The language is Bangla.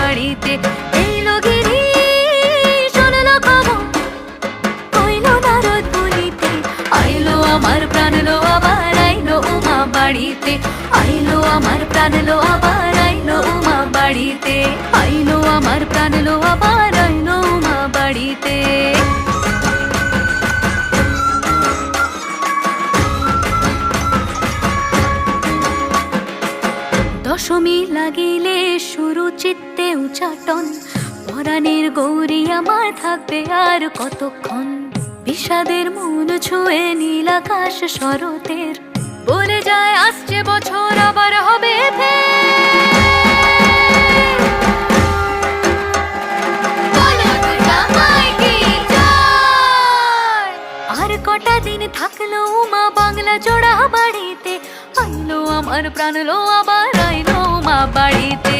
বাড়িতে। এলো গিরি শুনলো খবর, কইলো নারদ বলিতে, আইলো আমার প্রাণ লো আবার আইলো উমা বাড়িতে। আইলো আমার প্রাণ লো আবার আইলো উমা বাড়িতে। আইলো আমার প্রাণ লো আবার আইলো উমা বাড়িতে। দশমী লাগিলে শুরু চিত্তে উচাটন, পরাণের গৌরী আমার থাকবে আর কতক্ষণ। বিষাদের মন ছুঁয়ে নীল আকাশ শরতের, বলে যায় আসছে বছর আবার হবে আর কটা দিন থাকলো উমা বাংলা জোড়া বাড়িতে। আইলো আমার প্রাণ লো আবার আইলো উমা বাড়িতে।